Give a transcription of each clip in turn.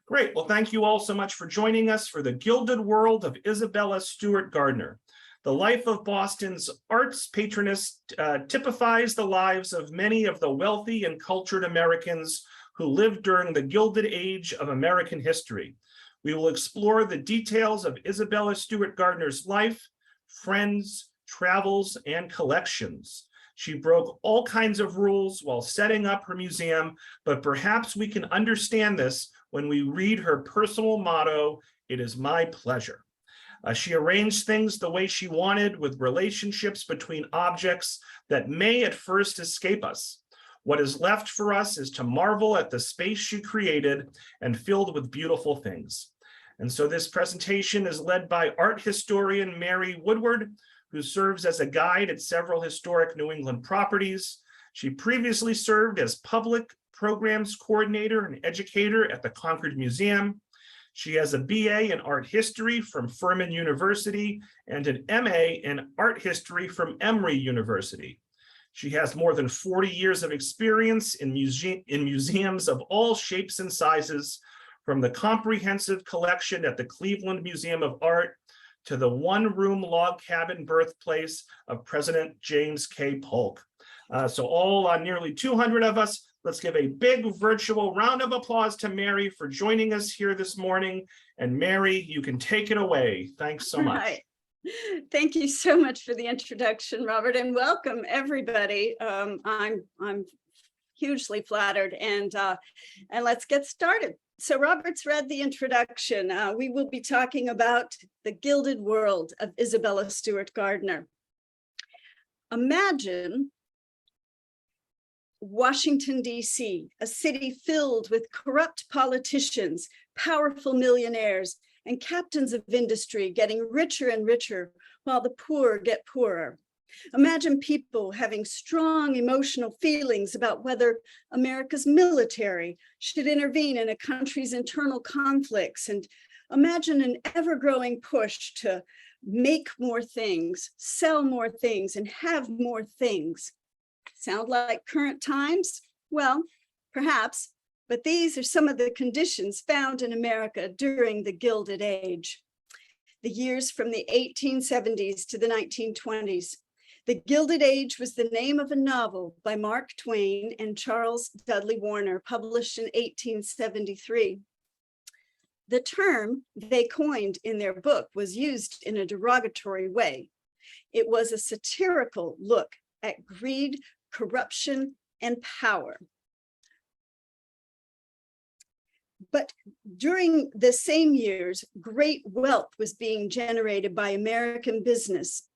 Great. Well, thank you all so much for joining us for the Gilded World of Isabella Stewart Gardner. The life of Boston's arts patroness typifies the lives of many of the wealthy and cultured Americans who lived during the Gilded Age of American history. We will explore the details of Isabella Stewart Gardner's life, friends, travels, and collections. She broke all kinds of rules while setting up her museum, but perhaps we can understand this when we read her personal motto, "It is my pleasure." She arranged things the way she wanted, with relationships between objects that may at first escape us. What is left for us is to marvel at the space she created and filled with beautiful things. And so this presentation is led by art historian Mary Woodward, who serves as a guide at several historic New England properties. She previously served as public programs coordinator and educator at the Concord Museum. She has a BA in art history from Furman University and an MA in art history from Emory University. She has more than 40 years of experience in museums of all shapes and sizes, from the comprehensive collection at the Cleveland Museum of Art to the one-room log cabin birthplace of President James K. Polk. So all nearly 200 of us, let's give a big virtual round of applause to Mary for joining us here this morning. And Mary, you can take it away. Thanks so much. Right. Thank you so much for the introduction, Robert, and welcome everybody. I'm hugely flattered, and let's get started. So Robert's read the introduction. We will be talking about the Gilded World of Isabella Stewart Gardner. Imagine Washington, D.C., a city filled with corrupt politicians, powerful millionaires, and captains of industry getting richer and richer while the poor get poorer. Imagine people having strong emotional feelings about whether America's military should intervene in a country's internal conflicts, and imagine an ever-growing push to make more things, sell more things, and have more things. Sound like current times? Well, perhaps, but these are some of the conditions found in America during the Gilded Age. The years from the 1870s to the 1920s. The Gilded Age was the name of a novel by Mark Twain and Charles Dudley Warner, published in 1873. The term they coined in their book was used in a derogatory way. It was a satirical look at greed, corruption, and power. But during the same years, great wealth was being generated by American business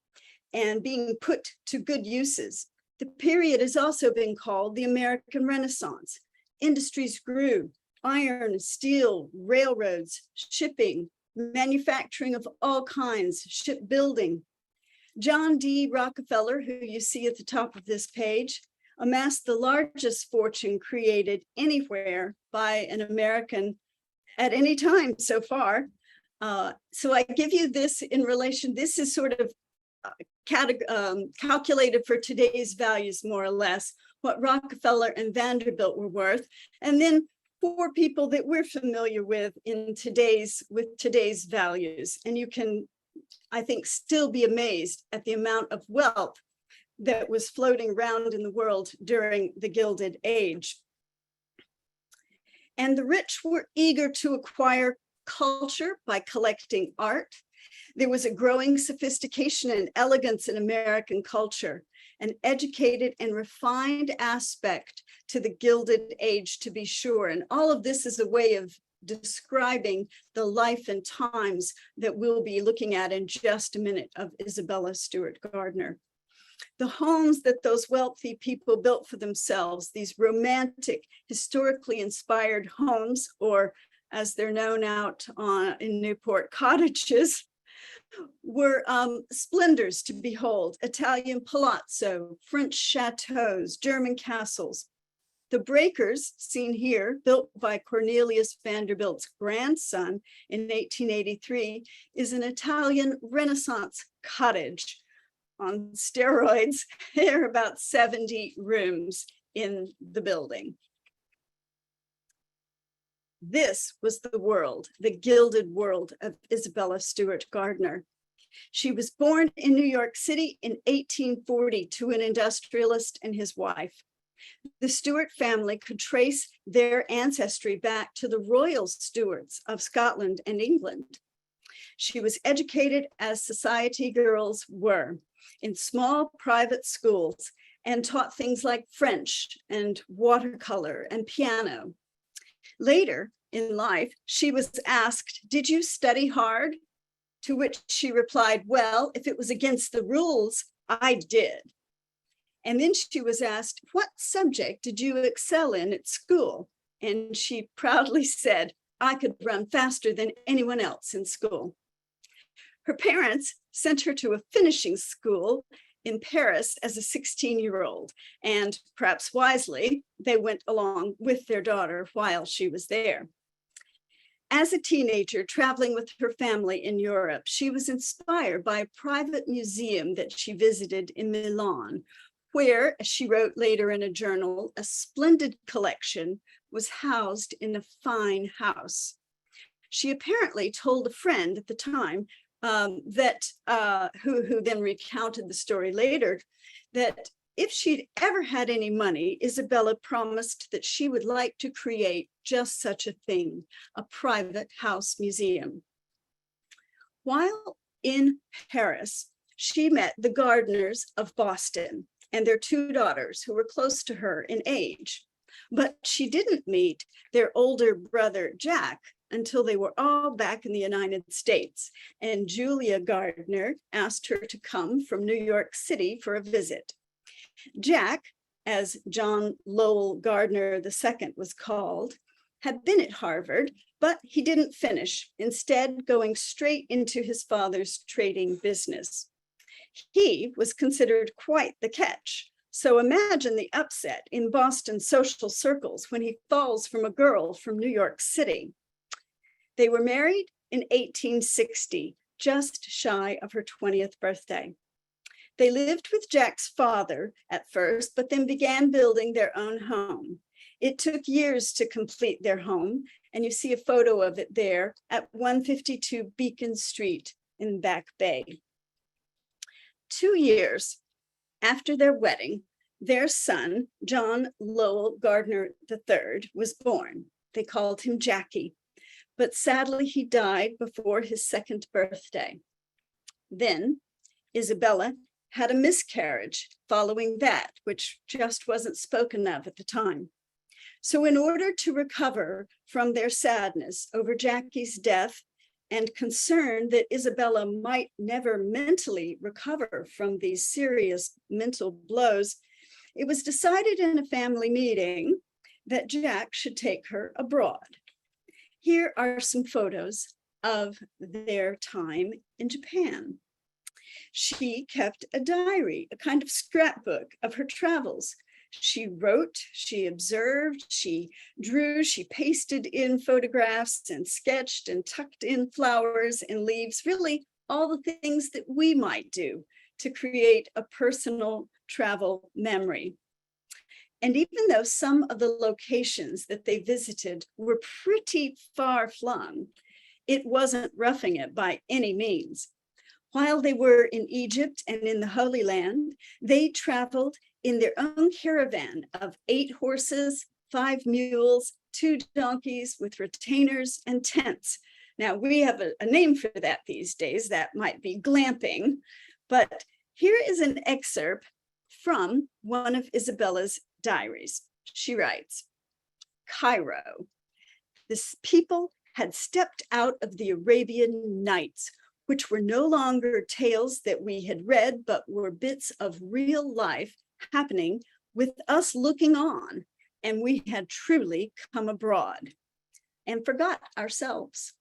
and being put to good uses. The period has also been called the American Renaissance. Industries grew: iron, steel, railroads, shipping, manufacturing of all kinds, shipbuilding. John D. Rockefeller, who you see at the top of this page, amassed the largest fortune created anywhere by an American at any time so far. So I give you this in relation, this is sort of calculated for today's values, more or less, what Rockefeller and Vanderbilt were worth. And then for people that we're familiar with today's values. And you can, I think, still be amazed at the amount of wealth that was floating around in the world during the Gilded Age. And the rich were eager to acquire culture by collecting art. There was a growing sophistication and elegance in American culture, an educated and refined aspect to the Gilded Age, to be sure. And all of this is a way of describing the life and times that we'll be looking at in just a minute of Isabella Stewart Gardner. The homes that those wealthy people built for themselves, these romantic, historically inspired homes, or as they're known out in Newport, cottages, were splendors to behold: Italian palazzo, French chateaus, German castles. The breakers, seen here, built by Cornelius Vanderbilt's grandson in 1883, is an Italian Renaissance cottage on steroids. There are about 70 rooms in the building. This was the world, the gilded world of Isabella Stewart Gardner. She was born in New York City in 1840 to an industrialist and his wife. The Stewart family could trace their ancestry back to the royal Stewarts of Scotland and England. She was educated as society girls were in small private schools and taught things like French and watercolor and piano. Later in life, she was asked, "Did you study hard?" To which she replied, "Well, if it was against the rules, I did." And then she was asked, "What subject did you excel in at school?" And she proudly said, "I could run faster than anyone else in school." Her parents sent her to a finishing school in Paris as a 16-year-old, and perhaps wisely, they went along with their daughter while she was there. As a teenager traveling with her family in Europe, she was inspired by a private museum that she visited in Milan, where, as she wrote later in a journal, a splendid collection was housed in a fine house. She apparently told a friend at the time who then recounted the story later, that if she'd ever had any money, Isabella promised that she would like to create just such a thing, a private house museum. While in Paris, she met the Gardners of Boston and their two daughters who were close to her in age. But she didn't meet their older brother, Jack, until they were all back in the United States. And Julia Gardner asked her to come from New York City for a visit. Jack, as John Lowell Gardner II was called, had been at Harvard, but he didn't finish, instead going straight into his father's trading business. He was considered quite the catch. So imagine the upset in Boston social circles when he falls from a girl from New York City. They were married in 1860, just shy of her 20th birthday. They lived with Jack's father at first, but then began building their own home. It took years to complete their home, and you see a photo of it there at 152 Beacon Street in Back Bay. 2 years after their wedding, their son, John Lowell Gardner III, was born. They called him Jackie, but sadly he died before his second birthday. Then Isabella had a miscarriage following that, which just wasn't spoken of at the time. So in order to recover from their sadness over Jackie's death and concern that Isabella might never mentally recover from these serious mental blows, it was decided in a family meeting that Jack should take her abroad. Here are some photos of their time in Japan. She kept a diary, a kind of scrapbook of her travels. She wrote, she observed, she drew, she pasted in photographs and sketched and tucked in flowers and leaves, really all the things that we might do to create a personal travel memory. And even though some of the locations that they visited were pretty far flung, it wasn't roughing it by any means. While they were in Egypt and in the Holy Land, they traveled in their own caravan of 8 horses, 5 mules, 2 donkeys with retainers and tents. Now, we have a name for that these days. That might be glamping. But here is an excerpt from one of Isabella's diaries. She writes, "Cairo. This people had stepped out of the Arabian Nights, which were no longer tales that we had read, but were bits of real life happening with us looking on, and we had truly come abroad and forgot ourselves."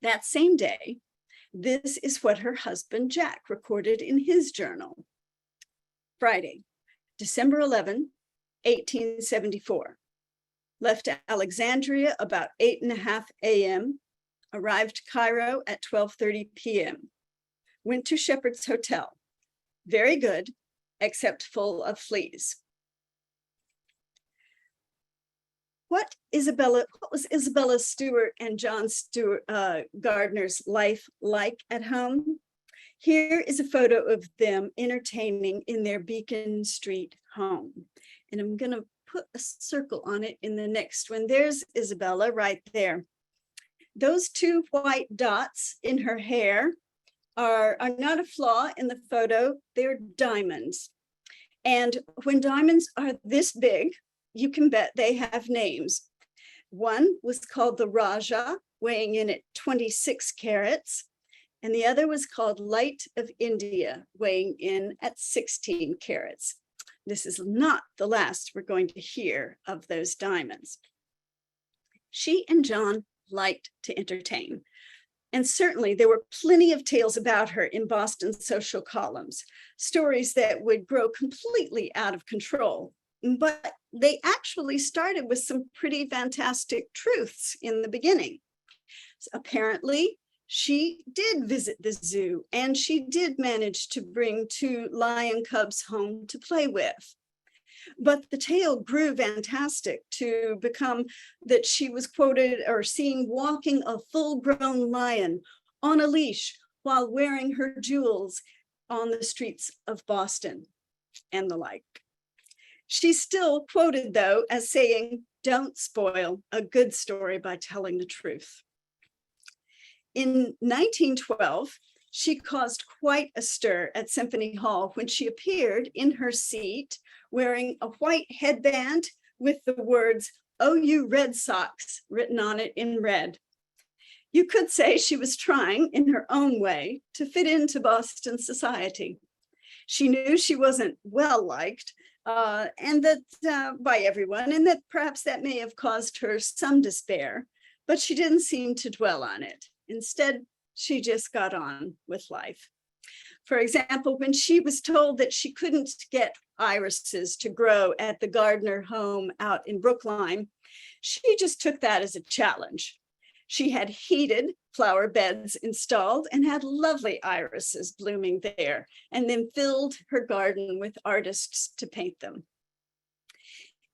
That same day, this is what her husband Jack recorded in his journal. Friday, December 11, 1874. Left Alexandria about 8:30 a.m., arrived Cairo at 12:30 p.m. Went to Shepherd's Hotel. Very good, except full of fleas. What was Isabella Stewart and John Stewart Gardner's life like at home? Here is a photo of them entertaining in their Beacon Street home. And I'm going to put a circle on it in the next one. There's Isabella right there. Those two white dots in her hair are not a flaw in the photo. They're diamonds. And when diamonds are this big, you can bet they have names. One was called the Raja, weighing in at 26 carats. And the other was called Light of India, weighing in at 16 carats. This is not the last we're going to hear of those diamonds. She and John liked to entertain. And certainly there were plenty of tales about her in Boston's social columns, stories that would grow completely out of control. But they actually started with some pretty fantastic truths in the beginning. So apparently, she did visit the zoo, and she did manage to bring 2 lion cubs home to play with. But the tale grew fantastic to become that she was quoted or seen walking a full-grown lion on a leash while wearing her jewels on the streets of Boston and the like. She's still quoted, though, as saying, "Don't spoil a good story by telling the truth." In 1912, she caused quite a stir at Symphony Hall when she appeared in her seat wearing a white headband with the words, "Oh, you Red Sox," written on it in red. You could say she was trying, in her own way, to fit into Boston society. She knew she wasn't well liked, and that by everyone, and that perhaps that may have caused her some despair, but she didn't seem to dwell on it. Instead, she just got on with life. For example, when she was told that she couldn't get irises to grow at the Gardner home out in Brookline, she just took that as a challenge. She had heated flower beds installed and had lovely irises blooming there, and then filled her garden with artists to paint them.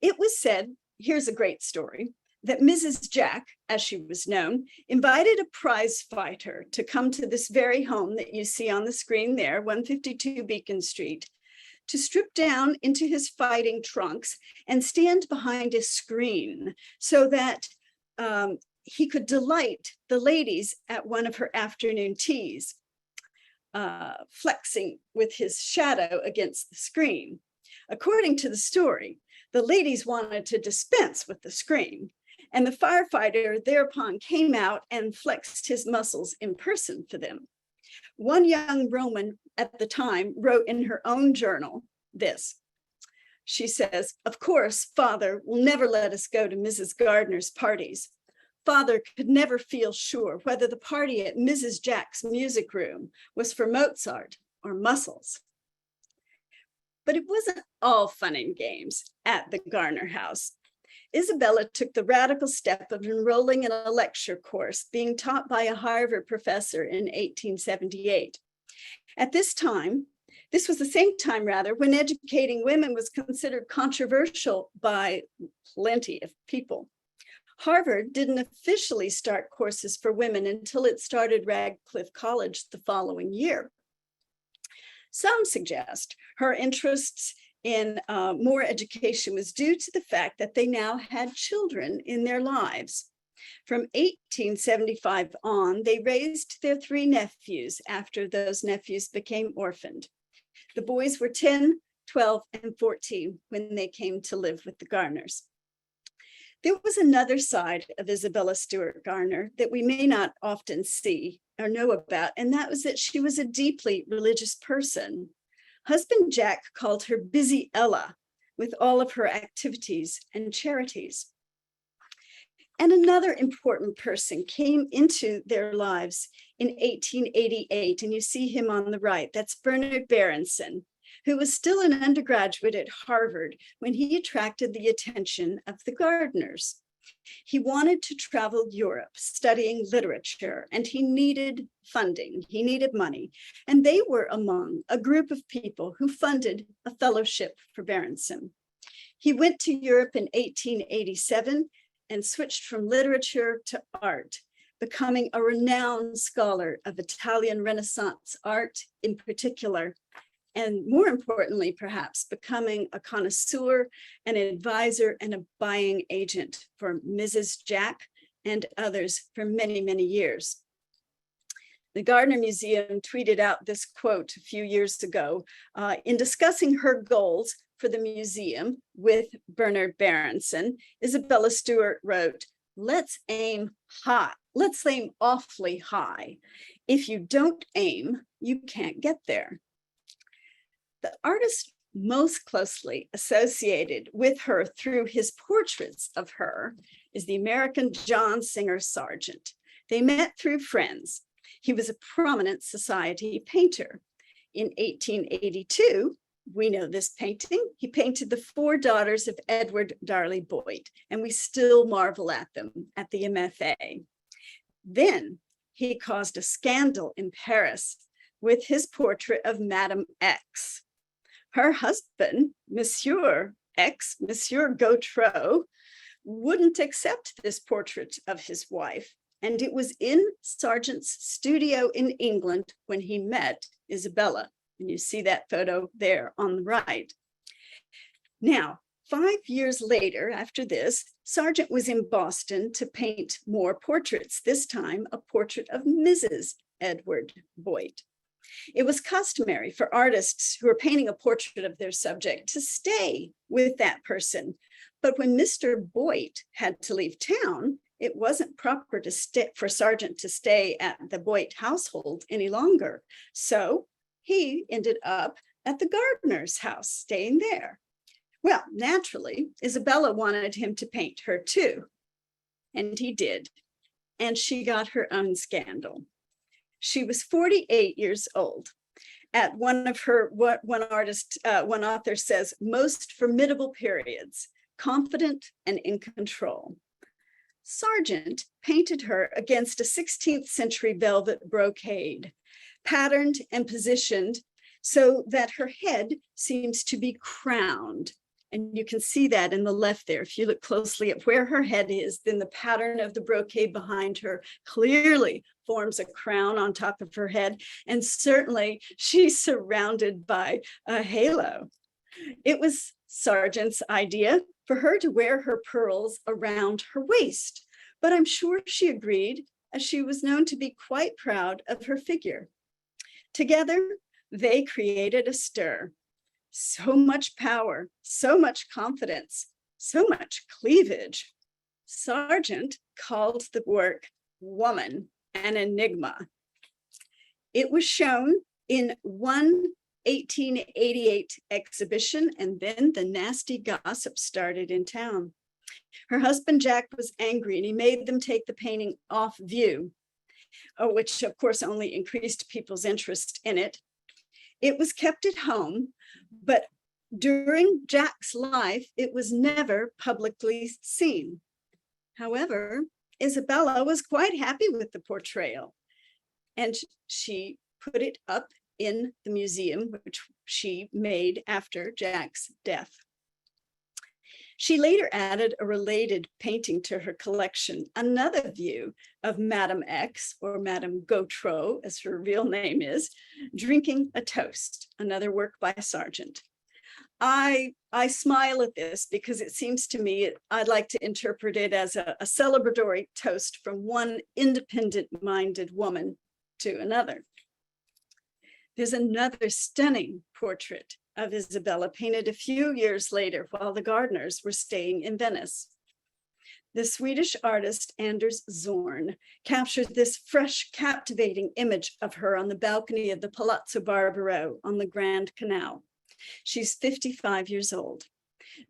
It was said, here's a great story, that Mrs. Jack, as she was known, invited a prize fighter to come to this very home that you see on the screen there, 152 Beacon Street, to strip down into his fighting trunks and stand behind a screen so that he could delight the ladies at one of her afternoon teas, flexing with his shadow against the screen. According to the story, the ladies wanted to dispense with the screen, and the firefighter thereupon came out and flexed his muscles in person for them. One young Roman at the time wrote in her own journal this. She says, "Of course, Father will never let us go to Mrs. Gardner's parties. Father could never feel sure whether the party at Mrs. Jack's music room was for Mozart or mussels." But it wasn't all fun and games at the Gardner house. Isabella took the radical step of enrolling in a lecture course being taught by a Harvard professor in 1878. At this time, this was the same time rather, when educating women was considered controversial by plenty of people. Harvard didn't officially start courses for women until it started Radcliffe College the following year. Some suggest her interests in more education was due to the fact that they now had children in their lives. From 1875 on, they raised their 3 nephews after those nephews became orphaned. The boys were 10, 12, and 14 when they came to live with the Gardners. There was another side of Isabella Stewart Gardner that we may not often see or know about, and that was that she was a deeply religious person. Husband Jack called her Busy Ella with all of her activities and charities. And another important person came into their lives in 1888, and you see him on the right. That's Bernard Berenson, who was still an undergraduate at Harvard when he attracted the attention of the Gardners. He wanted to travel Europe studying literature, and he needed funding, he needed money. And they were among a group of people who funded a fellowship for Berenson. He went to Europe in 1887 and switched from literature to art, becoming a renowned scholar of Italian Renaissance art in particular, and more importantly, perhaps, becoming a connoisseur, an advisor, and a buying agent for Mrs. Jack and others for many, many years. The Gardner Museum tweeted out this quote a few years ago in discussing her goals for the museum with Bernard Berenson. Isabella Stewart wrote, "Let's aim high. Let's aim awfully high. If you don't aim, you can't get there." The artist most closely associated with her through his portraits of her is the American John Singer Sargent. They met through friends. He was a prominent society painter. In 1882, we know this painting, he painted the four daughters of Edward Darley Boyd, and we still marvel at them at the MFA. Then he caused a scandal in Paris with his portrait of Madame X. Her husband, Monsieur X, Monsieur Gautreau, wouldn't accept this portrait of his wife. And it was in Sargent's studio in England when he met Isabella. And you see that photo there on the right. Now, 5 years later, after this, Sargent was in Boston to paint more portraits, this time a portrait of Mrs. Edward Boyd. It was customary for artists who were painting a portrait of their subject to stay with that person. But when Mr. Boyd had to leave town, it wasn't proper for Sargent to stay at the Boyd household any longer. So he ended up at the Gardner's house, staying there. Well, naturally, Isabella wanted him to paint her too, and he did. And she got her own scandal. She was 48 years old. At one of her, what one author says, most formidable periods, confident and in control. Sargent painted her against a 16th century velvet brocade, patterned and positioned so that her head seems to be crowned. And you can see that in the left there. If you look closely at where her head is, then the pattern of the brocade behind her clearly forms a crown on top of her head. And certainly she's surrounded by a halo. It was Sargent's idea for her to wear her pearls around her waist, but I'm sure she agreed, as she was known to be quite proud of her figure. Together, they created a stir. So much power, so much confidence, so much cleavage. Sargent called the work Woman an Enigma. It was shown in one 1888 exhibition, and then the nasty gossip started in town. Her husband Jack was angry, and he made them take the painting off view, which of course only increased people's interest in it. It was kept at home, but during Jack's life, it was never publicly seen. However, Isabella was quite happy with the portrayal, and she put it up in the museum, which she made after Jack's death. She later added a related painting to her collection, another view of Madame X, or Madame Gautreau, as her real name is, drinking a toast, another work by Sargent. I smile at this because it seems to me, I'd like to interpret it as a celebratory toast from one independent-minded woman to another. There's another stunning portrait of Isabella painted a few years later while the Gardners were staying in Venice. The Swedish artist Anders Zorn captured this fresh, captivating image of her on the balcony of the Palazzo Barbaro on the Grand Canal. She's 55 years old.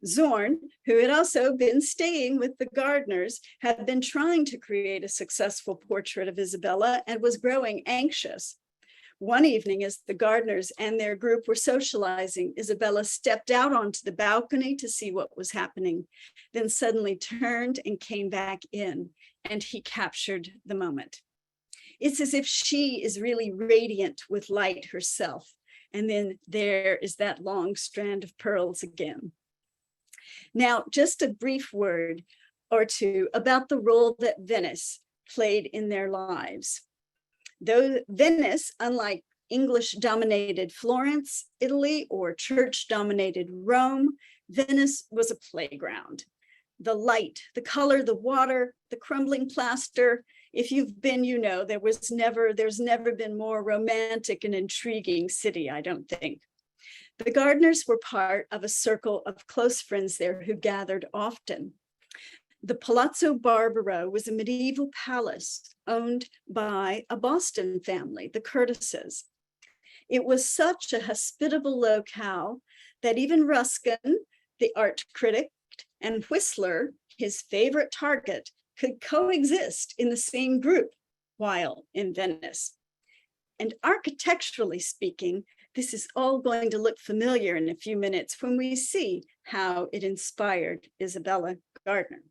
Zorn, who had also been staying with the Gardners, had been trying to create a successful portrait of Isabella and was growing anxious. One evening, as the Gardners and their group were socializing, Isabella stepped out onto the balcony to see what was happening, then suddenly turned and came back in, and he captured the moment. It's as if she is really radiant with light herself, and then there is that long strand of pearls again. Now, just a brief word. or two about the role that Venice played in their lives. Though Venice, unlike English-dominated Florence, Italy, or church-dominated Rome, Venice was a playground. The light, the color, the water, the crumbling plaster. If you've been, you know, there's never been more romantic and intriguing city, I don't think. The Gardners were part of a circle of close friends there who gathered often. The Palazzo Barbaro was a medieval palace owned by a Boston family, the Curtises. It was such a hospitable locale that even Ruskin, the art critic, and Whistler, his favorite target, could coexist in the same group while in Venice. And architecturally speaking, this is all going to look familiar in a few minutes when we see how it inspired Isabella Gardner.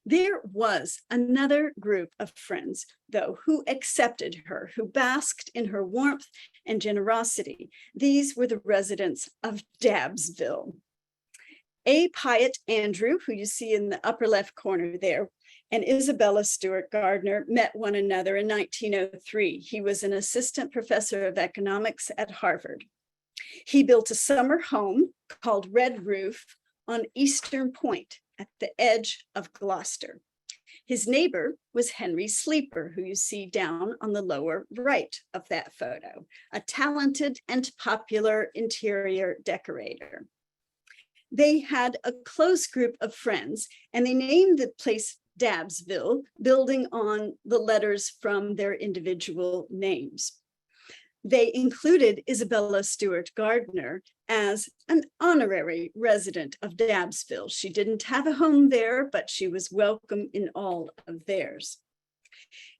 There was another group of friends, though, who accepted her, who basked in her warmth and generosity. These were the residents of Dabbsville. A. Piatt Andrew, who you see in the upper left corner there, and Isabella Stewart Gardner met one another in 1903. He was an assistant professor of economics at Harvard. He built a summer home called Red Roof on Eastern Point at the edge of Gloucester. His neighbor was Henry Sleeper, who you see down on the lower right of that photo, a talented and popular interior decorator. They had a close group of friends, and they named the place Dabbsville, building on the letters from their individual names. They included Isabella Stewart Gardner as an honorary resident of Dabbsville. She didn't have a home there, but she was welcome in all of theirs.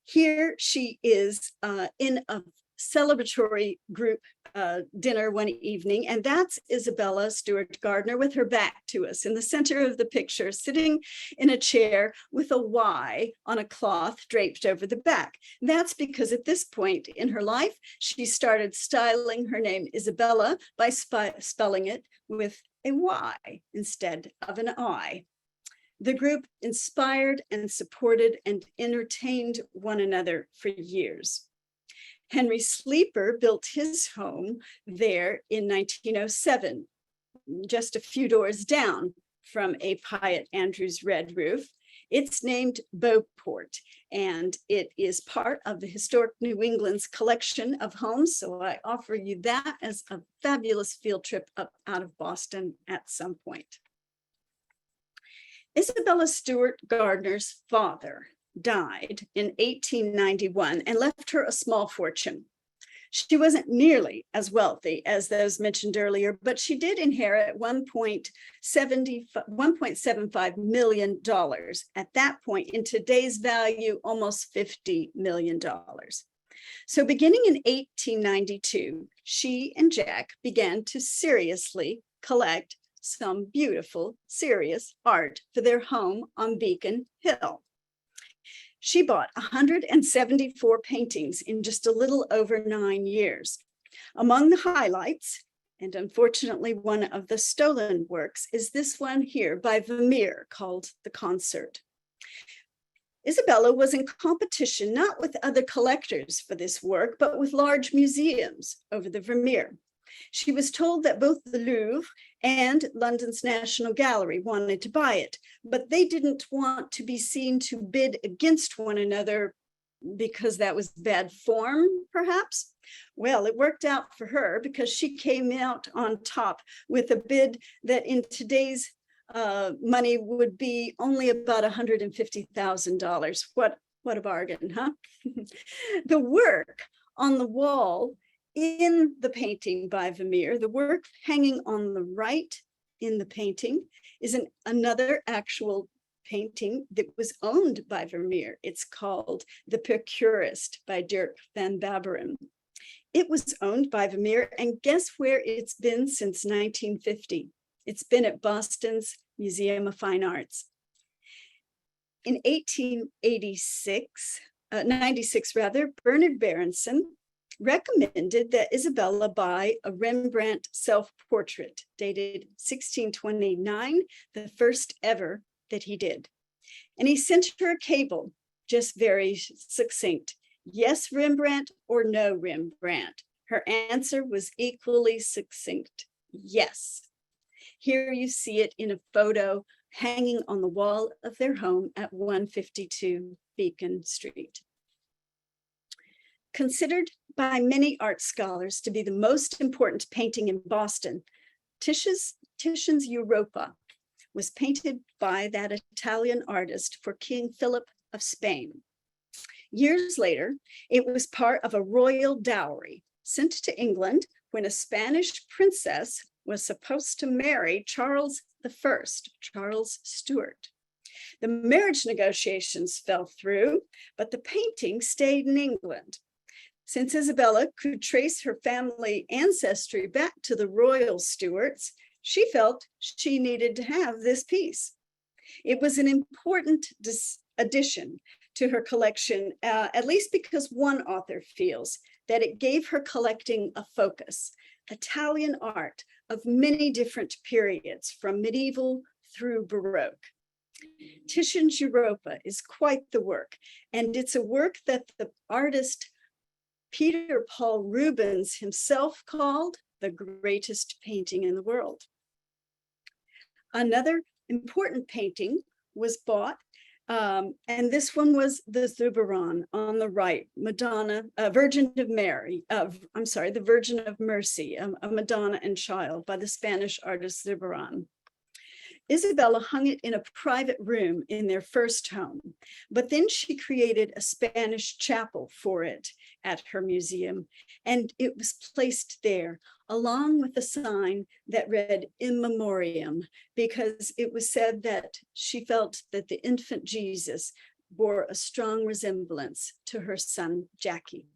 Here she is in a celebratory group dinner one evening, and that's Isabella Stewart Gardner with her back to us in the center of the picture, sitting in a chair with a Y on a cloth draped over the back. That's because at this point in her life, she started styling her name Isabella by spelling it with a Y instead of an I. The group inspired and supported and entertained one another for years. Henry Sleeper built his home there in 1907, just a few doors down from A. Piatt Andrews Red Roof. It's named Beauport, and it is part of the Historic New England's collection of homes. So I offer you that as a fabulous field trip up out of Boston at some point. Isabella Stewart Gardner's father died in 1891 and left her a small fortune. She wasn't nearly as wealthy as those mentioned earlier, but she did inherit $1.75 million. At that point, in today's value, almost $50 million. So beginning in 1892, she and Jack began to seriously collect some beautiful, serious art for their home on Beacon Hill. She bought 174 paintings in just a little over 9 years. Among the highlights, and unfortunately one of the stolen works, is this one here by Vermeer called The Concert. Isabella was in competition not with other collectors for this work, but with large museums over the Vermeer. She was told that both the Louvre and London's National Gallery wanted to buy it, but they didn't want to be seen to bid against one another because that was bad form, perhaps. Well, it worked out for her because she came out on top with a bid that in today's money would be only about $150,000. What a bargain, huh? The work on the wall in the painting by Vermeer, the work hanging on the right in the painting is another actual painting that was owned by Vermeer. It's called The Procurist by Dirk van Barbaren. It was owned by Vermeer, and guess where it's been since 1950? It's been at Boston's Museum of Fine Arts. In 96 rather, Bernard Berenson recommended that Isabella buy a Rembrandt self-portrait dated 1629, the first ever that he did. And he sent her a cable, just very succinct. Yes, Rembrandt, or no Rembrandt. Her answer was equally succinct. Yes. Here you see it in a photo hanging on the wall of their home at 152 Beacon Street. Considered by many art scholars to be the most important painting in Boston, Titian's Europa was painted by that Italian artist for King Philip of Spain. Years later, it was part of a royal dowry sent to England when a Spanish princess was supposed to marry Charles I, Charles Stewart. The marriage negotiations fell through, but the painting stayed in England. Since Isabella could trace her family ancestry back to the royal Stuarts, she felt she needed to have this piece. It was an important addition to her collection, at least because one author feels that it gave her collecting a focus, Italian art of many different periods, from medieval through Baroque. Titian's Europa is quite the work, and it's a work that the artist Peter Paul Rubens himself called the greatest painting in the world. Another important painting was bought, and this one was the Zuberon on the right, Madonna, Virgin of Mary, the Virgin of Mercy, a Madonna and Child by the Spanish artist Zuberon. Isabella hung it in a private room in their first home, but then she created a Spanish chapel for it at her museum, and it was placed there along with a sign that read "In Memoriam," because it was said that she felt that the infant Jesus bore a strong resemblance to her son, Jackie.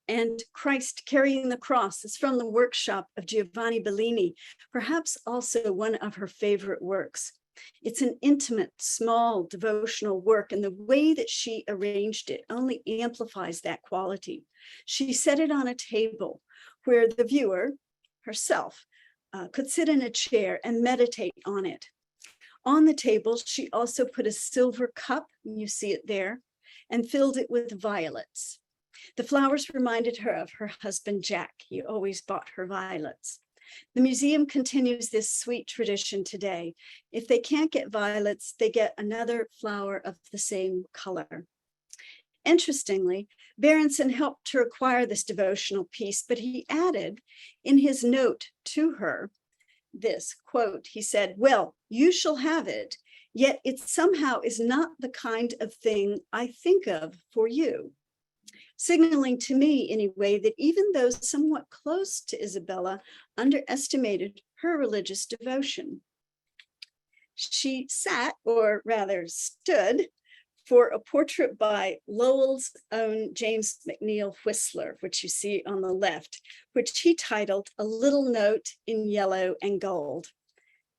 And Christ Carrying the Cross is from the workshop of Giovanni Bellini, perhaps also one of her favorite works. It's an intimate, small devotional work, and the way that she arranged it only amplifies that quality. She set it on a table where the viewer, herself, could sit in a chair and meditate on it. On the table, she also put a silver cup, you see it there, and filled it with violets. The flowers reminded her of her husband, Jack. He always bought her violets. The museum continues this sweet tradition today. If they can't get violets, they get another flower of the same color. Interestingly, Berenson helped to acquire this devotional piece, but he added in his note to her this quote. He said, "Well, you shall have it, yet it somehow is not the kind of thing I think of for you," signaling to me anyway that even those somewhat close to Isabella underestimated her religious devotion. She sat, or rather stood, for a portrait by Lowell's own James McNeill Whistler, which you see on the left, which he titled "A Little Note in Yellow and Gold."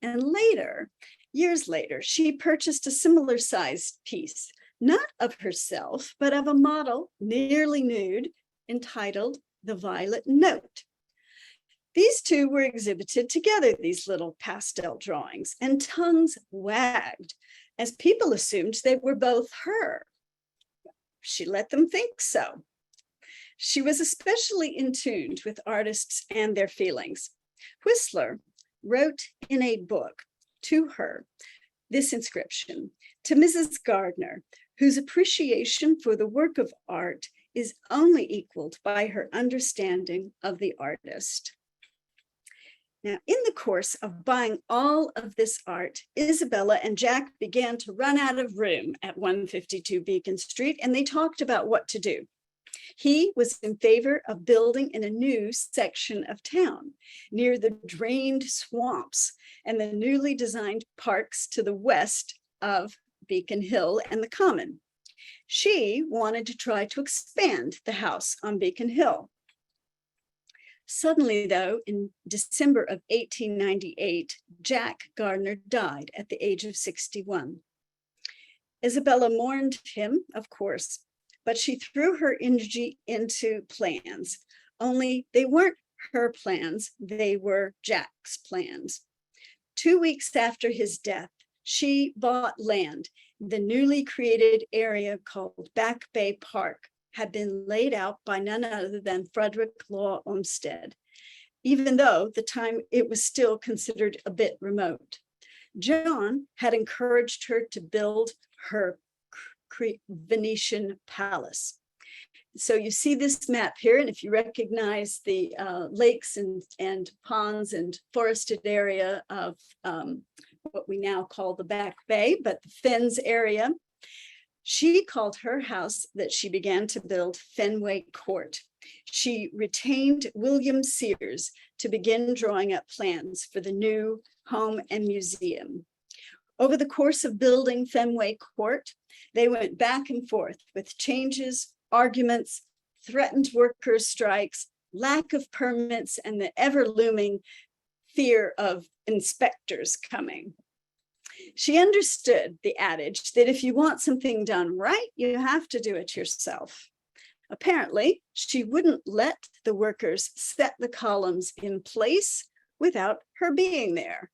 And later, years later, she purchased a similar sized piece, not of herself, but of a model nearly nude, entitled "The Violet Note." These two were exhibited together, these little pastel drawings, and tongues wagged as people assumed they were both her. She let them think so. She was especially in tune with artists and their feelings. Whistler wrote in a book to her this inscription: "To Mrs. Gardner, whose appreciation for the work of art is only equaled by her understanding of the artist." Now, in the course of buying all of this art, Isabella and Jack began to run out of room at 152 Beacon Street, and they talked about what to do. He was in favor of building in a new section of town near the drained swamps and the newly designed parks to the west of Beacon Hill and the Common. She wanted to try to expand the house on Beacon Hill. Suddenly, though, in December of 1898, Jack Gardner died at the age of 61. Isabella mourned him, of course, but she threw her energy into plans, only they weren't her plans, they were Jack's plans. 2 weeks after his death, she bought land. The newly created area called Back Bay Park had been laid out by none other than Frederick Law Olmsted, even though at the time it was still considered a bit remote. John had encouraged her to build her Venetian palace. So you see this map here, and if you recognize the lakes and ponds and forested area of what we now call the Back Bay, but the Fens area, she called her house that she began to build Fenway Court. She retained William Sears to begin drawing up plans for the new home and museum. Over the course of building Fenway Court, they went back and forth with changes, arguments, threatened workers' strikes, lack of permits, and the ever-looming fear of inspectors coming. She understood the adage that if you want something done right, you have to do it yourself. Apparently, she wouldn't let the workers set the columns in place without her being there.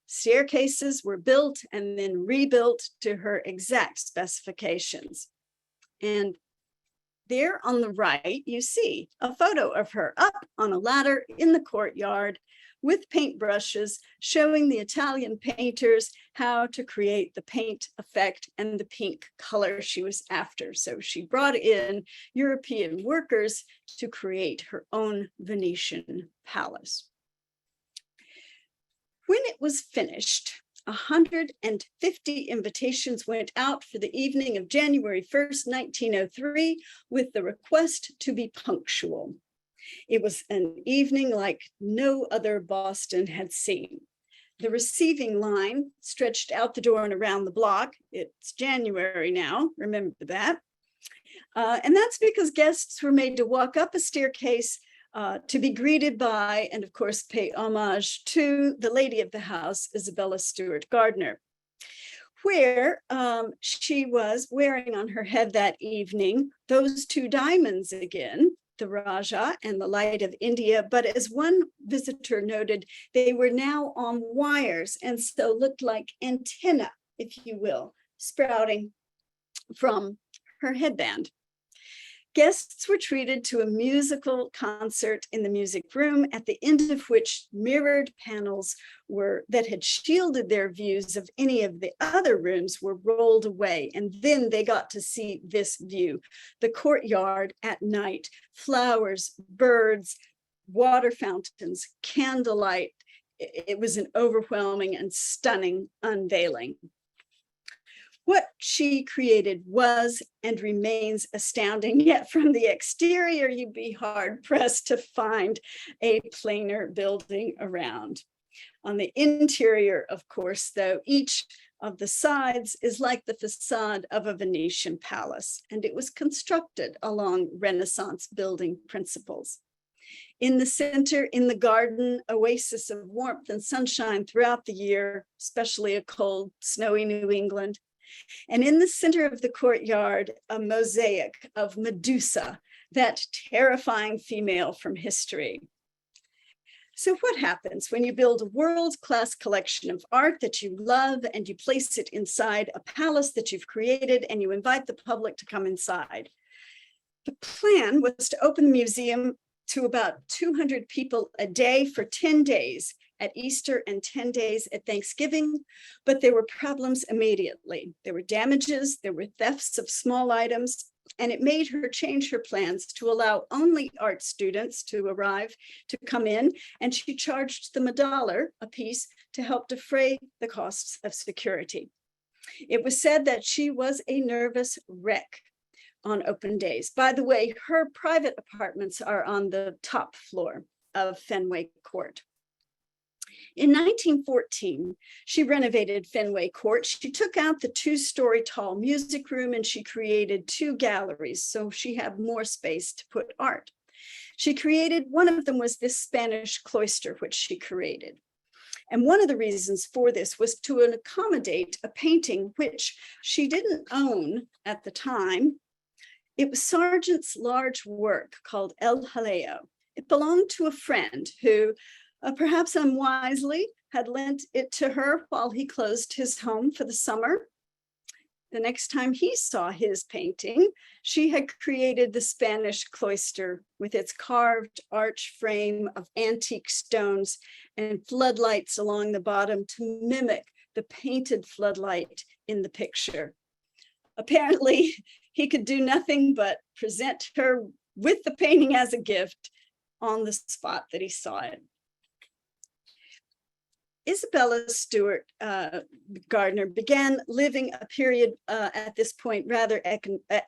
Staircases were built and then rebuilt to her exact specifications. And there on the right, you see a photo of her up on a ladder in the courtyard with paintbrushes, showing the Italian painters how to create the paint effect and the pink color she was after. So she brought in European workers to create her own Venetian palace. When it was finished, 150 invitations went out for the evening of January 1st, 1903, with the request to be punctual. It was an evening like no other Boston had seen. The receiving line stretched out the door and around the block. It's January now, remember that. And that's because guests were made to walk up a staircase to be greeted by, and of course, pay homage to the lady of the house, Isabella Stewart Gardner, where she was wearing on her head that evening those two diamonds again, the Raja and the Light of India. But as one visitor noted, they were now on wires and so looked like antenna, if you will, sprouting from her headband. Guests were treated to a musical concert in the music room, at the end of which mirrored panels that had shielded their views of any of the other rooms were rolled away. And then they got to see this view, the courtyard at night, flowers, birds, water fountains, candlelight. It was an overwhelming and stunning unveiling. What she created was and remains astounding, yet from the exterior, you'd be hard pressed to find a plainer building around. On the interior, of course, though, each of the sides is like the facade of a Venetian palace, and it was constructed along Renaissance building principles. In the center, in the garden, oasis of warmth and sunshine throughout the year, especially a cold, snowy New England. And in the center of the courtyard, a mosaic of Medusa, that terrifying female from history. So what happens when you build a world-class collection of art that you love and you place it inside a palace that you've created and you invite the public to come inside? The plan was to open the museum to about 200 people a day for 10 days at Easter and 10 days at Thanksgiving, but there were problems immediately. There were damages, there were thefts of small items, and it made her change her plans to allow only art students to arrive, to come in, and she charged them $1 a piece to help defray the costs of security. It was said that she was a nervous wreck on open days. By the way, her private apartments are on the top floor of Fenway Court. In 1914, she renovated Fenway Court. She took out the 2-story tall music room and she created 2 galleries, so she had more space to put art. She created, one of them was this Spanish cloister, which she created. And one of the reasons for this was to accommodate a painting which she didn't own at the time. It was Sargent's large work called El Jaleo. It belonged to a friend who, perhaps unwisely, had lent it to her while he closed his home for the summer. The next time he saw his painting, she had created the Spanish cloister with its carved arch frame of antique stones and floodlights along the bottom to mimic the painted floodlight in the picture. Apparently, he could do nothing but present her with the painting as a gift on the spot that he saw it. Isabella Stewart Gardner began living a period at this point rather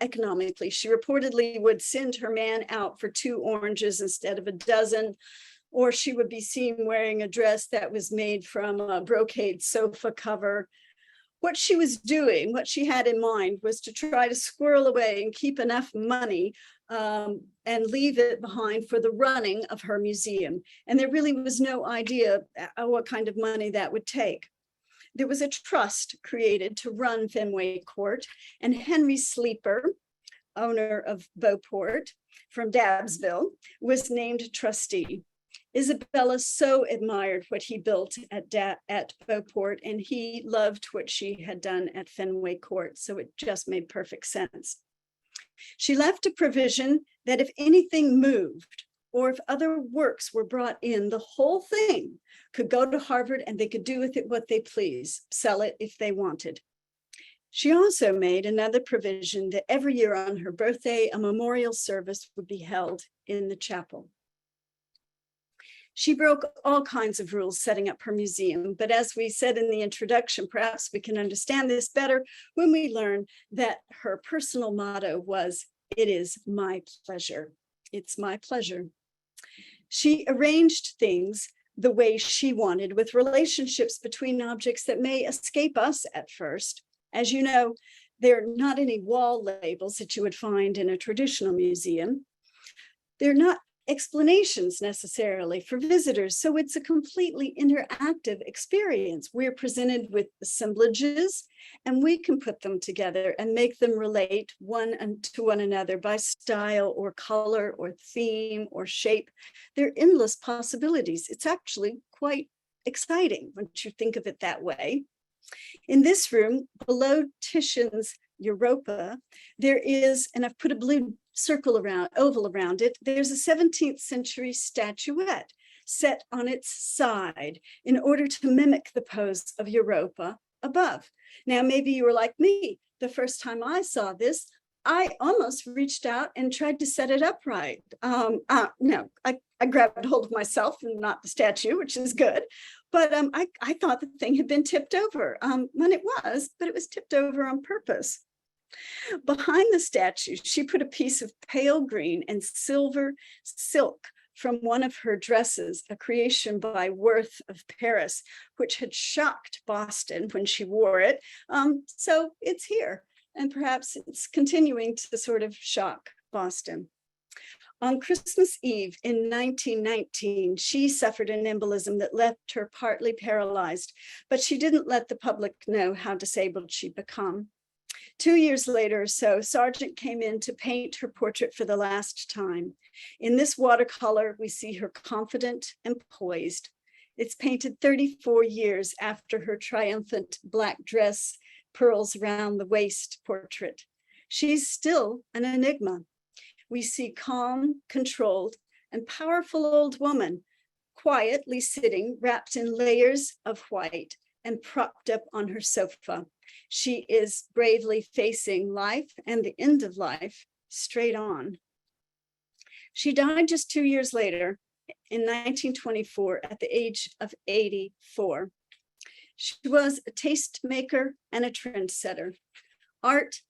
economically. She reportedly would send her man out for 2 oranges instead of a dozen, or she would be seen wearing a dress that was made from a brocade sofa cover. What she was doing, what she had in mind, was to try to squirrel away and keep enough money and leave it behind for the running of her museum. And there really was no idea what kind of money that would take. There was a trust created to run Fenway Court, and Henry Sleeper, owner of Beauport from Dabbsville, was named trustee. Isabella so admired what he built at Beauport, and he loved what she had done at Fenway Court, so it just made perfect sense. She left a provision that if anything moved, or if other works were brought in, the whole thing could go to Harvard and they could do with it what they please, sell it if they wanted. She also made another provision that every year on her birthday, a memorial service would be held in the chapel. She broke all kinds of rules setting up her museum, but as we said in the introduction, perhaps we can understand this better when we learn that her personal motto was, "It is my pleasure." It's my pleasure. She arranged things the way she wanted, with relationships between objects that may escape us at first. As you know, there are not any wall labels that you would find in a traditional museum. They're not explanations necessarily for visitors, so it's a completely interactive experience. We're presented with assemblages, and we can put them together and make them relate to one another by style or color or theme or shape. There are endless possibilities. It's actually quite exciting once you think of it that way. In this room, below Titian's Europa, there is, and I've put a blue oval around it, there's a 17th century statuette set on its side in order to mimic the pose of Europa above. Now, maybe you were like me. The first time I saw this, I almost reached out and tried to set it upright. No, I grabbed hold of myself and not the statue, which is good. But I thought the thing had been tipped over when it was, but it was tipped over on purpose. Behind the statue, she put a piece of pale green and silver silk from one of her dresses, a creation by Worth of Paris, which had shocked Boston when she wore it. So it's here, and perhaps it's continuing to sort of shock Boston. On Christmas Eve in 1919, she suffered an embolism that left her partly paralyzed, but she didn't let the public know how disabled she'd become. 2 years later or so, Sargent came in to paint her portrait for the last time. In this watercolor, we see her confident and poised. It's painted 34 years after her triumphant black dress, pearls around the waist portrait. She's still an enigma. We see calm, controlled, and powerful old woman, quietly sitting, wrapped in layers of white and propped up on her sofa. She is bravely facing life and the end of life straight on. She died just 2 years later in 1924 at the age of 84. She was a tastemaker and a trendsetter. Art,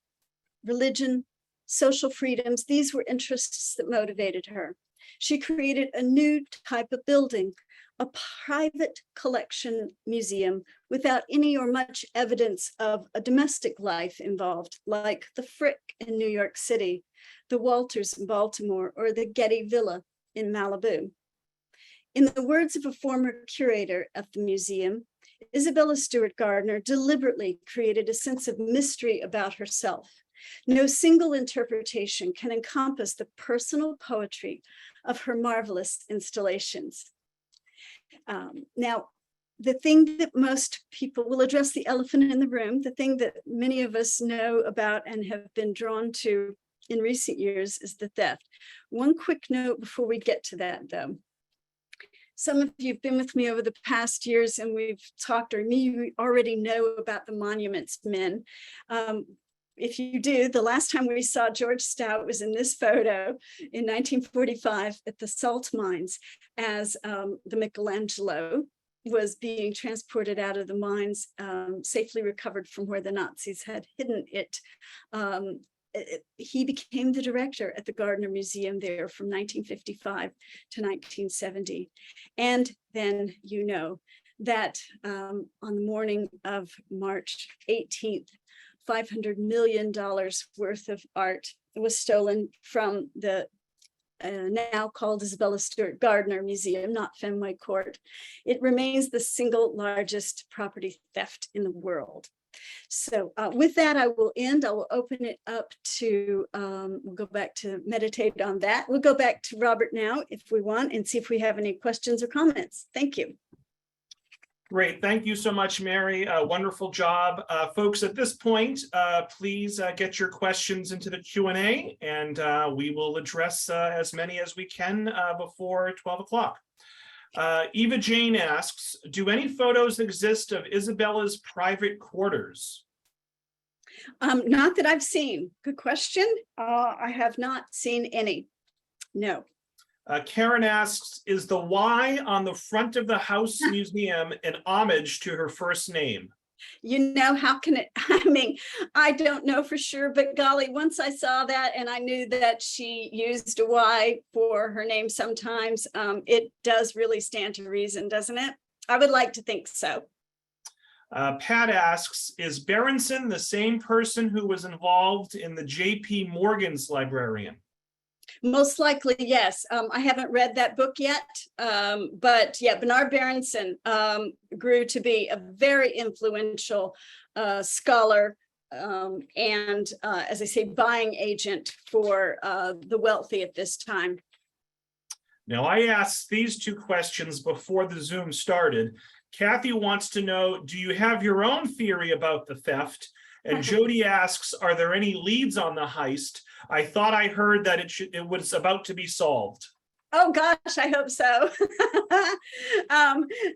religion, social freedoms, these were interests that motivated her. She created a new type of building, a private collection museum without any or much evidence of a domestic life involved, like the Frick in New York City, the Walters in Baltimore, or the Getty Villa in Malibu. In the words of a former curator of the museum, Isabella Stewart Gardner deliberately created a sense of mystery about herself. No single interpretation can encompass the personal poetry of her marvelous installations. Now, the thing that most people will address the elephant in the room, the thing that many of us know about and have been drawn to in recent years is the theft. One quick note before we get to that, though. Some of you have been with me over the past years and we've talked, or you already know about the Monuments Men. If you do, the last time we saw George Stout was in this photo in 1945 at the salt mines as the Michelangelo was being transported out of the mines, safely recovered from where the Nazis had hidden it. He became the director at the Gardner Museum there from 1955 to 1970. And then you know that on the morning of March 18th, $500 million worth of art was stolen from the now called Isabella Stewart Gardner Museum, not Fenway Court. It remains the single largest property theft in the world. So with that, I will end. I will open it up to, we'll go back to meditate on that. We'll go back to Robert now if we want and see if we have any questions or comments. Thank you. Great. Thank you so much, Mary. Wonderful job. Folks, at this point, please get your questions into the Q&A and we will address as many as we can before 12 o'clock. Eva Jane asks, do any photos exist of Isabella's private quarters? Not that I've seen. Good question. I have not seen any. No. Karen asks, is the Y on the front of the House Museum an homage to her first name? You know, how can it, I mean, I don't know for sure, but golly, once I saw that and I knew that she used a Y for her name sometimes, it does really stand to reason, doesn't it? I would like to think so. Pat asks, is Berenson the same person who was involved in the J.P. Morgan's librarian? Most likely, yes. I haven't read that book yet, but yeah, Bernard Berenson grew to be a very influential scholar and, as I say, buying agent for the wealthy at this time. Now, I asked these two questions before the Zoom started. Kathy wants to know, do you have your own theory about the theft? And Jody asks, are there any leads on the heist? I thought I heard that it was about to be solved. Oh gosh, I hope so.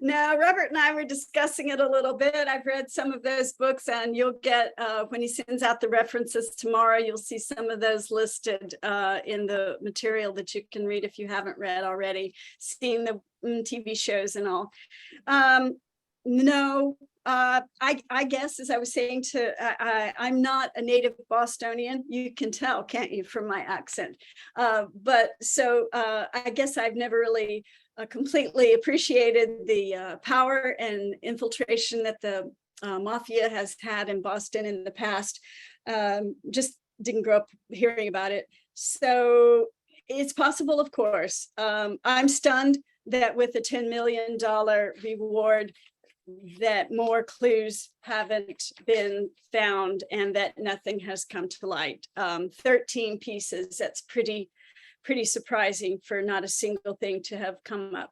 No, Robert and I were discussing it a little bit. I've read some of those books and you'll get, when he sends out the references tomorrow, you'll see some of those listed in the material that you can read if you haven't read already, seen the TV shows and all. No. I guess, as I was saying I'm not a native Bostonian. You can tell, can't you, from my accent? But so I guess I've never really completely appreciated the power and infiltration that the mafia has had in Boston in the past. Just didn't grow up hearing about it. So it's possible, of course. I'm stunned that with a $10 million reward, that more clues haven't been found and that nothing has come to light. 13 pieces, that's pretty surprising for not a single thing to have come up.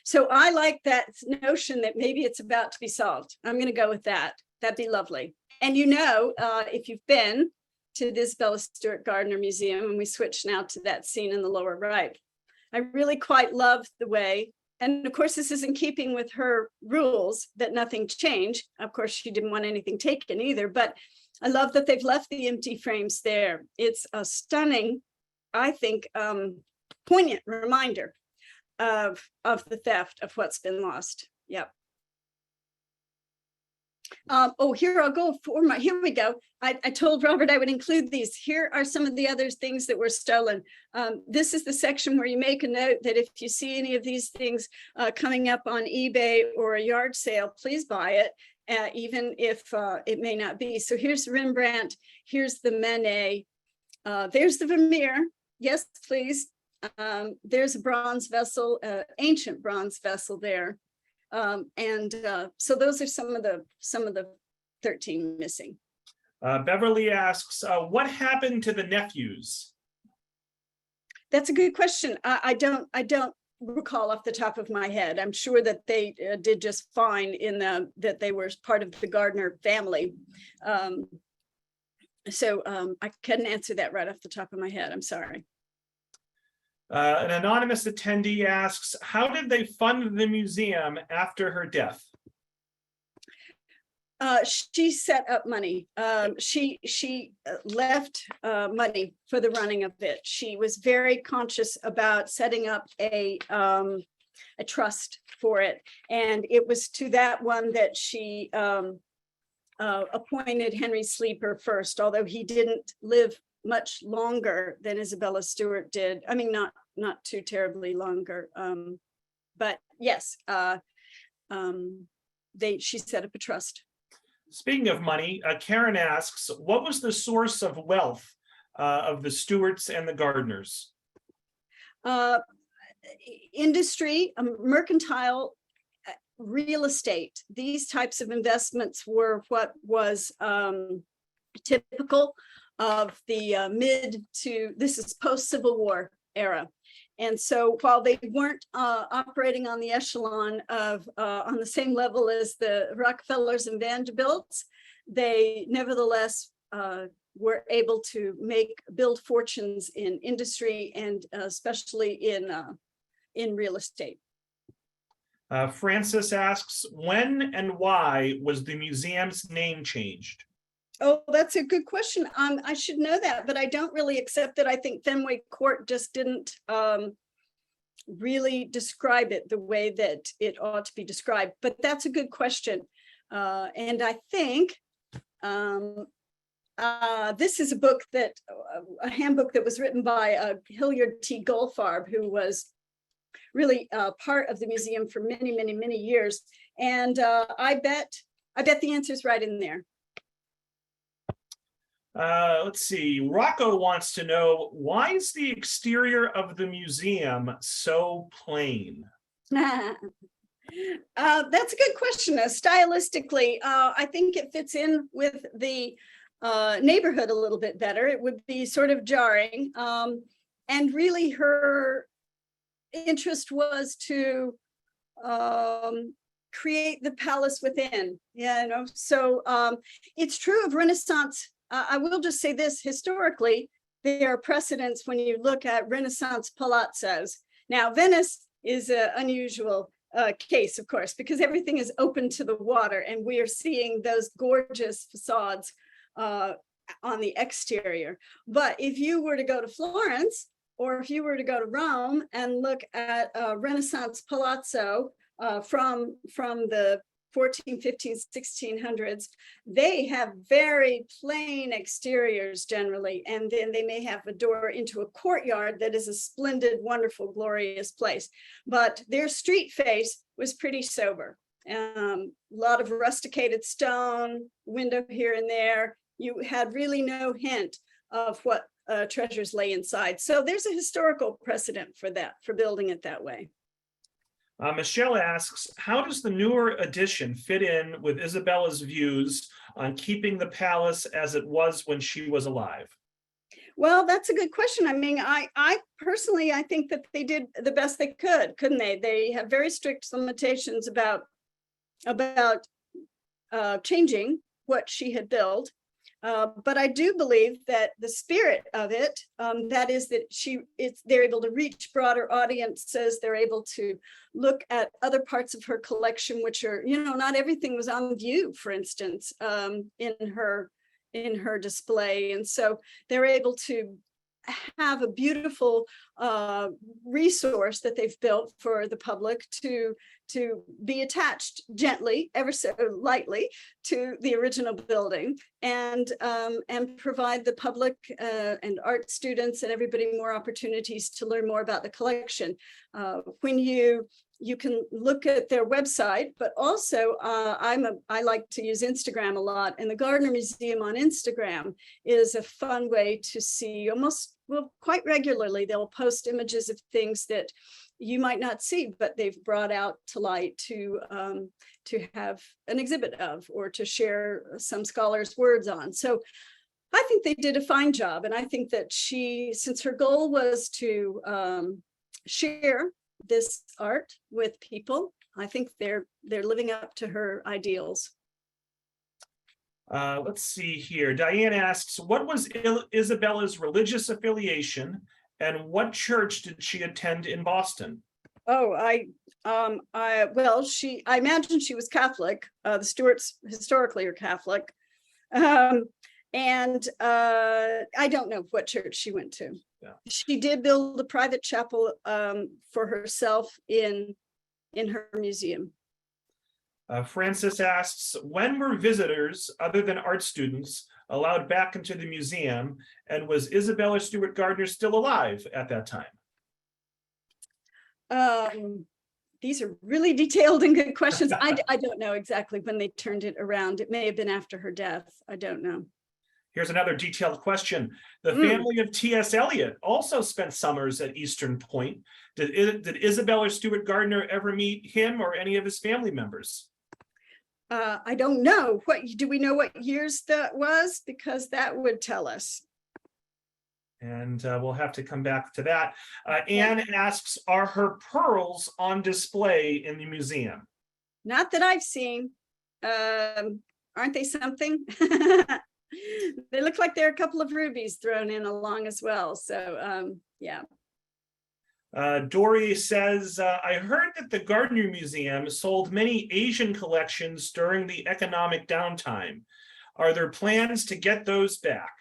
So I like that notion that maybe it's about to be solved. I'm going to go with that. That'd be lovely. And you know, if you've been to the Isabella Stewart Gardner Museum, and we switch now to that scene in the lower right, I really quite love the way. And of course, this is in keeping with her rules that nothing change. Of course, she didn't want anything taken either, but I love that they've left the empty frames there. It's a stunning, I think, poignant reminder of the theft, of what's been lost. Yep. Oh, here I'll go for my, here we go. I told Robert I would include these. Here are some of the other things that were stolen. This is the section where you make a note that if you see any of these things coming up on eBay or a yard sale, please buy it, even if it may not be. So here's Rembrandt, here's the Manet, there's the Vermeer. Yes, please. There's a bronze vessel, ancient bronze vessel there. So those are some of the 13 missing. Beverly asks, what happened to the nephews? That's a good question. I don't recall off the top of my head. I'm sure that they did just fine in that they were part of the Gardner family. So I couldn't answer that right off the top of my head. I'm sorry. An anonymous attendee asks, how did they fund the museum after her death? She set up money. She left money for the running of it. She was very conscious about setting up a trust for it, and it was to that one that she appointed Henry Sleeper first, although he didn't live much longer than Isabella Stewart did. I mean, not too terribly longer, but yes, she set up a trust. Speaking of money, Karen asks, what was the source of wealth of the Stewarts and the Gardners? Industry, mercantile, real estate. These types of investments were what was typical of the this is post-Civil War era. And so while they weren't operating on the echelon of on the same level as the Rockefellers and Vanderbilts, they nevertheless were able to build fortunes in industry and especially in real estate. Francis asks, when and why was the museum's name changed? Oh, that's a good question. I should know that, but I don't really accept it. I think Fenway Court just didn't really describe it the way that it ought to be described. But that's a good question. And I think this is a handbook that was written by Hilliard T. Goldfarb, who was really part of the museum for many, many, many years. And I bet the answer is right in there. Let's see. Rocco wants to know, why is the exterior of the museum so plain? That's a good question. Stylistically, I think it fits in with the neighborhood a little bit better. It would be sort of jarring. And really her interest was to create the palace within. So it's true of Renaissance. I will just say this, historically, there are precedents when you look at Renaissance palazzos. Now, Venice is an unusual case, of course, because everything is open to the water, and we are seeing those gorgeous facades on the exterior. But if you were to go to Florence, or if you were to go to Rome and look at a Renaissance palazzo from the 14, 15, 1600s, they have very plain exteriors generally, and then they may have a door into a courtyard that is a splendid, wonderful, glorious place. But their street face was pretty sober. A lot of rusticated stone, window here and there. You had really no hint of what treasures lay inside. So there's a historical precedent for that, for building it that way. Michelle asks, how does the newer addition fit in with Isabella's views on keeping the palace as it was when she was alive? Well, that's a good question. I mean, I personally, I think that they did the best they could, couldn't they? They have very strict limitations about changing what she had built. But I do believe that the spirit of it, that is that they're able to reach broader audiences. They're able to look at other parts of her collection, which are, not everything was on view, for instance, in her display. And so they're able to have a beautiful resource that they've built for the public to be attached gently, ever so lightly, to the original building, and provide the public and art students and everybody more opportunities to learn more about the collection. When you can look at their website, but also I like to use Instagram a lot, and the Gardner Museum on Instagram is a fun way to see quite regularly. They'll post images of things that you might not see, but they've brought out to light to have an exhibit of, or to share some scholars' words on. So I think they did a fine job. And I think that since her goal was to share this art with people. I think they're living up to her ideals. Let's see here. Diane asks, what was Isabella's religious affiliation and what church did she attend in Boston? Oh, I imagine she was Catholic. The Stewarts historically are Catholic. And I don't know what church she went to. Yeah. She did build a private chapel for herself in her museum. Francis asks, when were visitors other than art students allowed back into the museum, and was Isabella Stewart Gardner still alive at that time? These are really detailed and good questions. I don't know exactly when they turned it around. It may have been after her death. I don't know. Here's another detailed question. The family of T.S. Eliot also spent summers at Eastern Point. Did Isabella Stewart Gardner ever meet him or any of his family members? I don't know. Do we know what years that was? Because that would tell us. And we'll have to come back to that. Anne asks, are her pearls on display in the museum? Not that I've seen. Aren't they something? They look like there are a couple of rubies thrown in along as well. So yeah. Dory says, I heard that the Gardner Museum sold many Asian collections during the economic downtime. Are there plans to get those back?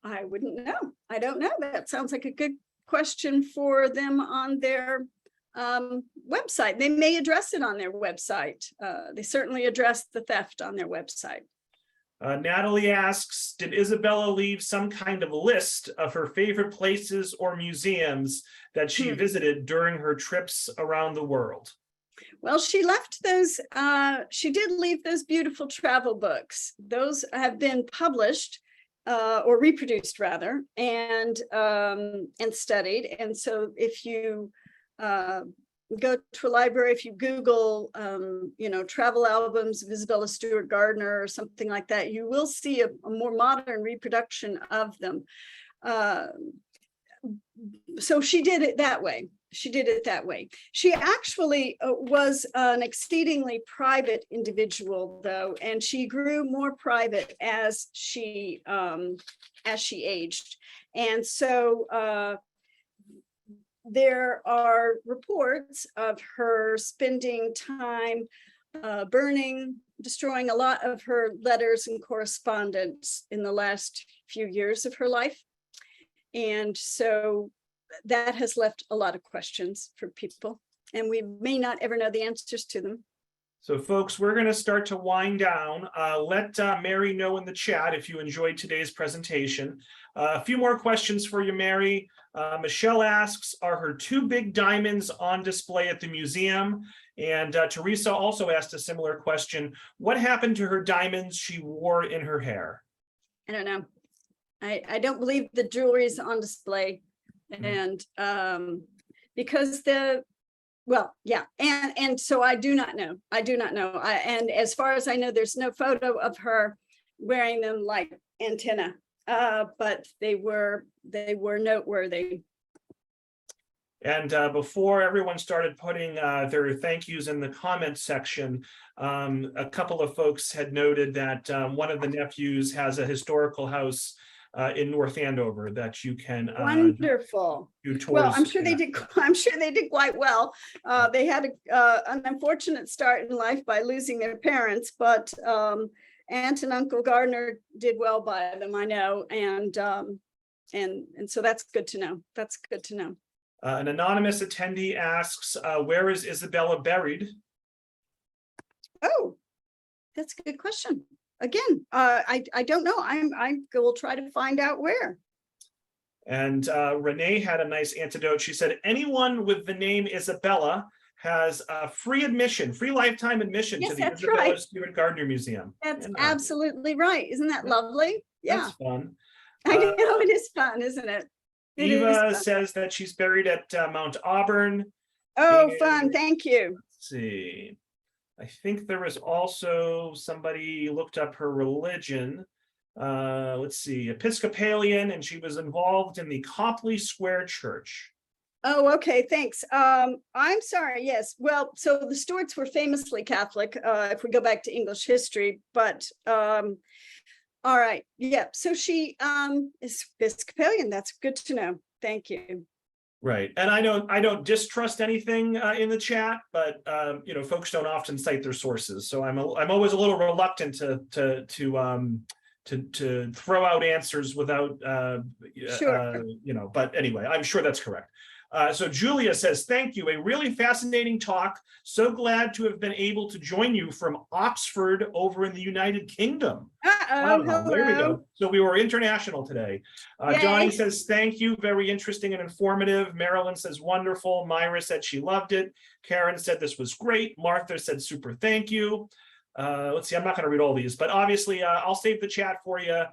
I wouldn't know. I don't know. That sounds like a good question for them on their website. They may address it on their website. They certainly addressed the theft on their website. Natalie asks, did Isabella leave some kind of list of her favorite places or museums that she visited during her trips around the world? Well, she left those, she did leave those beautiful travel books. Those have been published or reproduced rather, and studied. And so if you go to a library, if you Google, travel albums of Isabella Stewart Gardner or something like that, you will see a more modern reproduction of them. So she did it that way. She actually was an exceedingly private individual, though, and she grew more private as she aged. And so there are reports of her spending time destroying a lot of her letters and correspondence in the last few years of her life. And so that has left a lot of questions for people, and we may not ever know the answers to them. So folks, we're going to start to wind down. Let Mary know in the chat if you enjoyed today's presentation. A few more questions for you, Mary. Michelle asks, are her two big diamonds on display at the museum? And Teresa also asked a similar question. What happened to her diamonds she wore in her hair? I don't know. I don't believe the jewelry is on display. And because and so I do not know. And as far as I know, there's no photo of her wearing them like antenna, but they were noteworthy. And before everyone started putting their thank yous in the comments section, a couple of folks had noted that one of the nephews has a historical house in North Andover that you can wonderful. Well, I'm sure they did. I'm sure they did quite well. They had an unfortunate start in life by losing their parents, but Aunt and Uncle Gardner did well by them, I know, and so that's good to know. That's good to know. An anonymous attendee asks, "Where is Isabella buried?" Oh, that's a good question. Again, I don't know. I will try to find out where. And Renee had a nice antidote. She said, anyone with the name Isabella has a free lifetime admission to the Isabella Stewart Gardner Museum. That's absolutely right. Isn't that lovely? Yeah. That's fun. I know it is fun, isn't it? Eva says that she's buried at Mount Auburn. Oh, fun. Thank you. Let's see. I think there was also somebody looked up her religion. Let's see, Episcopalian, and she was involved in the Copley Square Church. Oh, okay, thanks. I'm sorry, yes. Well, so the Stuarts were famously Catholic, if we go back to English history, but all right, yeah. So she is Episcopalian. That's good to know. Thank you. Right, and I don't distrust anything in the chat, but you know, folks don't often cite their sources, so I'm always a little reluctant to throw out answers without Sure. you know, but anyway, I'm sure that's correct. So Julia says, thank you, a really fascinating talk. So glad to have been able to join you from Oxford over in the United Kingdom. Uh-oh, There we hello. go. So we were international today. Yay. Donnie says, thank you, very interesting and informative. Marilyn says, wonderful. Myra said she loved it. Karen said this was great. Martha said, super, thank you. Let's see, I'm not going to read all these, but obviously I'll save the chat for you,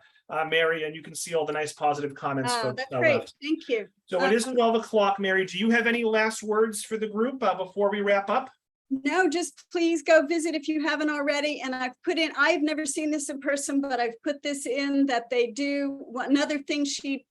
Mary, and you can see all the nice positive comments. That's great. Left. Thank you. So it is 12 o'clock, Mary. Do you have any last words for the group before we wrap up? No, just please go visit if you haven't already. And I've never seen this in person, but I've put this in that they do. Another thing she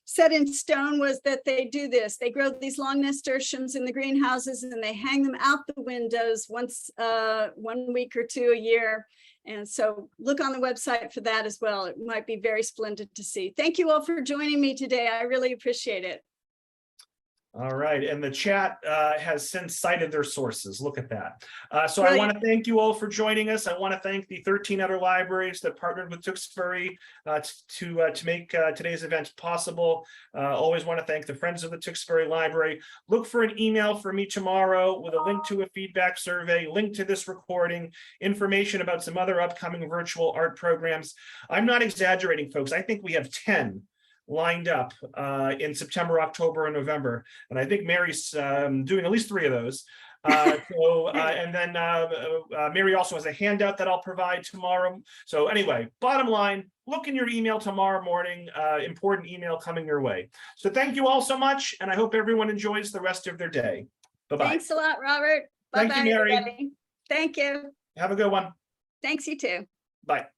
set in stone was that they do this. They grow these long nasturtiums in the greenhouses and they hang them out the windows once 1 week or two a year. And so look on the website for that as well. It might be very splendid to see. Thank you all for joining me today. I really appreciate it. All right, and the chat has since cited their sources. Look at that. So Brilliant. I want to thank you all for joining us. I want to thank the 13 other libraries that partnered with Tewksbury to make today's event possible. Always want to thank the Friends of the Tewksbury Library. Look for an email from me tomorrow with a link to a feedback survey, link to this recording, information about some other upcoming virtual art programs. I'm not exaggerating, folks. I think we have 10 lined up in September, October, and November. And I think Mary's doing at least 3 of those. And then Mary also has a handout that I'll provide tomorrow. So anyway, bottom line, look in your email tomorrow morning, important email coming your way. So thank you all so much. And I hope everyone enjoys the rest of their day. Bye-bye. Thanks a lot, Robert. Thank you, Mary. Everybody. Thank you. Have a good one. Thanks, you too. Bye.